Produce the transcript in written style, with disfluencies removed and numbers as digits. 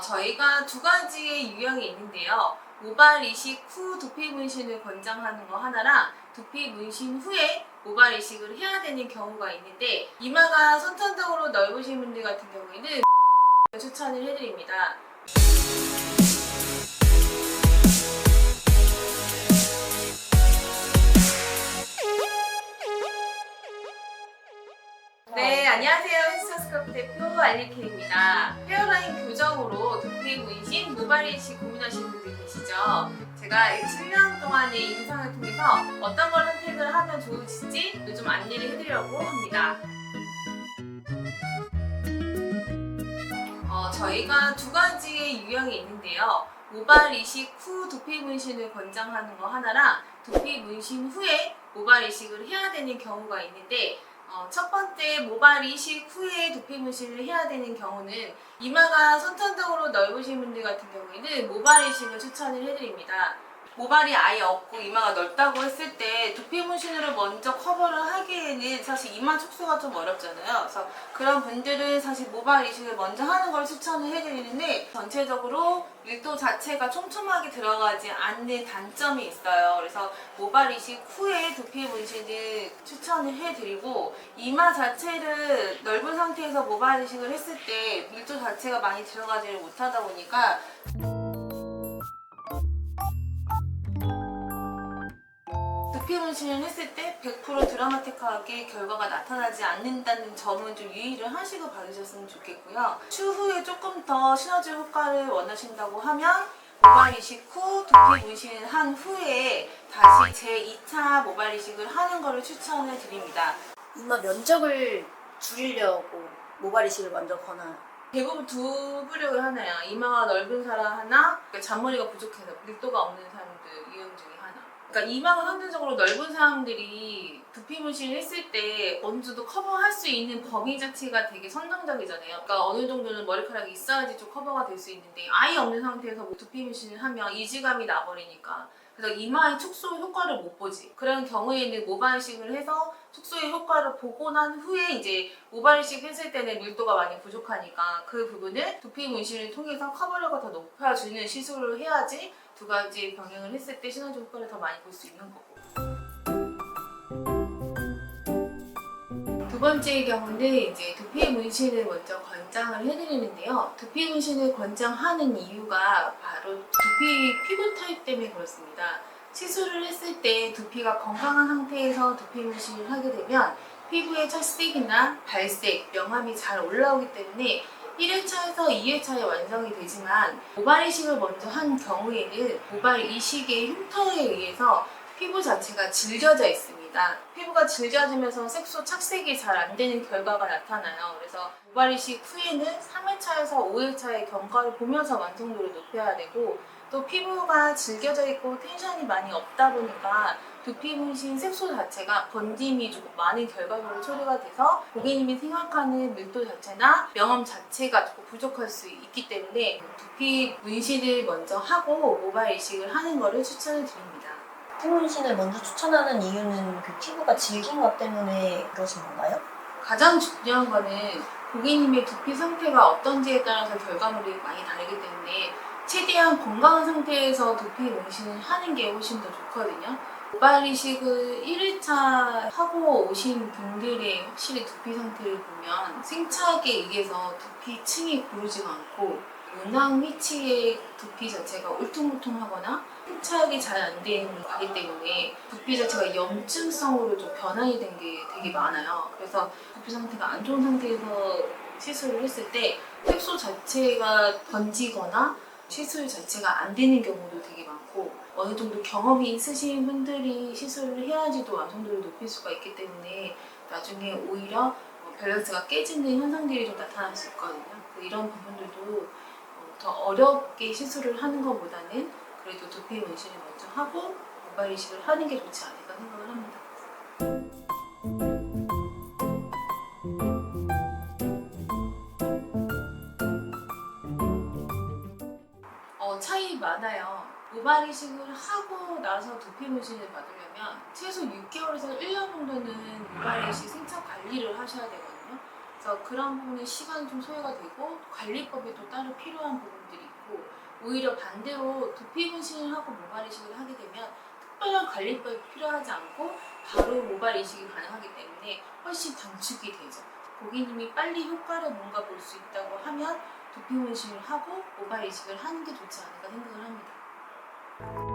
저희가 두 가지의 유형이 있는데요. 모발 이식 후 두피 문신을 권장하는 거 하나랑 두피 문신 후에 모발 이식을 해야 되는 경우가 있는데, 이마가 선천적으로 넓으신 분들 같은 경우에는 추천을 해드립니다. 네, 안녕하세요. 헬스스카프 대표 알리케입니다. 헤어라인 교정으로 두피 문신, 모발 이식 고민하시는 분들 계시죠? 제가 7년 동안의 임상을 통해서 어떤 걸 선택을 하면 좋으실지 좀 안내를 해드리려고 합니다. 저희가 두 가지의 유형이 있는데요. 모발 이식 후 두피 문신을 권장하는 거 하나랑 두피 문신 후에 모발 이식을 해야 되는 경우가 있는데, 첫 번째 모발 이식 후에 두피 문신을 해야 되는 경우는 이마가 선천적으로 넓으신 분들 같은 경우에는 모발 이식을 추천을 해드립니다. 모발이 아예 없고 이마가 넓다고 했을 때 두피 문신으로 먼저 커버를 하기에는 사실 이마 축소가 좀 어렵잖아요. 그래서 그런 분들은 사실 모발 이식을 먼저 하는 걸 추천을 해드리는데, 전체적으로 밀도 자체가 촘촘하게 들어가지 않는 단점이 있어요. 그래서 모발 이식 후에 두피 문신을 추천을 해드리고, 이마 자체를 넓은 상태에서 모발 이식을 했을 때 밀도 자체가 많이 들어가지를 못하다 보니까 두피 문신을 했을 때 100% 드라마틱하게 결과가 나타나지 않는다는 점은 좀 유의를 하시고 받으셨으면 좋겠고요. 추후에 조금 더 시너지 효과를 원하신다고 하면 모발 이식 후 두피 문신을 한 후에 다시 제2차 모발 이식을 하는 것을 추천을 드립니다. 이마 면적을 줄이려고 모발 이식을 먼저 권하요. 대부분 두 부류를 하나요. 이마가 넓은 사람 하나, 그러니까 잔머리가 부족해서 밀도가 없는 사람들 유형 중에 하나. 그러니까 이마가 상대적으로 넓은 사람들이 두피 문신을 했을 때 어느 정도 커버할 수 있는 범위 자체가 되게 선정적이잖아요. 그러니까 어느 정도는 머리카락이 있어야지 좀 커버가 될 수 있는데, 아예 없는 상태에서 두피 문신을 하면 이질감이 나버리니까, 그래서 이마의 축소 효과를 못 보지. 그런 경우에는 모발 이식을 해서 축소의 효과를 보고 난 후에 이제 모발 이식 했을 때는 밀도가 많이 부족하니까 그 부분을 두피 문신을 통해서 커버력을 더 높여주는 시술을 해야지 두 가지 병행을 했을 때 시너지 효과를 더 많이 볼 수 있는 거고. 두 번째의 경우는 이제 두피 문신을 먼저 권장을 해드리는데요. 두피 문신을 권장하는 이유가 바로 두피 피부 타입 때문에 그렇습니다. 시술을 했을 때 두피가 건강한 상태에서 두피 문신을 하게 되면 피부의 착색이나 발색, 명암이 잘 올라오기 때문에 1회차에서 2회차에 완성이 되지만, 모발 이식을 먼저 한 경우에는 모발 이식의 흉터에 의해서 피부 자체가 질겨져 있습니다. 피부가 질겨지면서 색소 착색이 잘 안 되는 결과가 나타나요. 그래서 모발 이식 후에는 3회차에서 5회차의 경과를 보면서 완성도를 높여야 되고, 또 피부가 질겨져 있고 텐션이 많이 없다 보니까 두피 문신 색소 자체가 번짐이 조금 많은 결과물로 처리가 돼서 고객님이 생각하는 밀도 자체나 명암 자체가 조금 부족할 수 있기 때문에 두피 문신을 먼저 하고 모발 이식을 하는 것을 추천을 드립니다. 두피 문신을 먼저 추천하는 이유는 그 피부가 질긴 것 때문에 그러신 건가요? 가장 중요한 거는 고객님의 두피 상태가 어떤지에 따라서 결과물이 많이 다르기 때문에 최대한 건강한 상태에서 두피 문신을 하는 게 훨씬 더 좋거든요. 모발 이식을 1회차 하고 오신 분들의 확실히 두피 상태를 보면 생착에 의해서 두피층이 고르지가 않고 윤곽 위치의 두피 자체가 울퉁불퉁하거나 생착이 잘 안 되기 때문에 두피 자체가 염증성으로 좀 변환이 된 게 되게 많아요. 그래서 두피 상태가 안 좋은 상태에서 시술을 했을 때 색소 자체가 번지거나 시술 자체가 안 되는 경우도 되게 많고, 어느 정도 경험이 있으신 분들이 시술을 해야지도 완성도를 높일 수가 있기 때문에 나중에 오히려 밸런스가 깨지는 현상들이 좀 나타날 수 있거든요. 이런 부분들도 더 어렵게 시술을 하는 것보다는 그래도 두피 문신을 먼저 하고 모발 이식을 하는 게 좋지 않을까 생각을 합니다. 차이 많아요. 모발 이식을 하고 나서 두피 문신을 받으려면 최소 6개월에서 1년 정도는 모발 이식 생착 관리를 하셔야 되거든요. 그래서 그런 부분에 시간이 좀 소요가 되고 관리법이 또 따로 필요한 부분들이 있고 오히려 반대로 두피 문신을 하고 모발 이식을 하게 되면 특별한 관리법이 필요하지 않고 바로 모발 이식이 가능하기 때문에 훨씬 단축이 되죠. 고객님이 빨리 효과를 뭔가 볼 수 있다고 하면 두피 문신을 하고 모발 이식을 하는 게 좋지 않을까 생각을 합니다.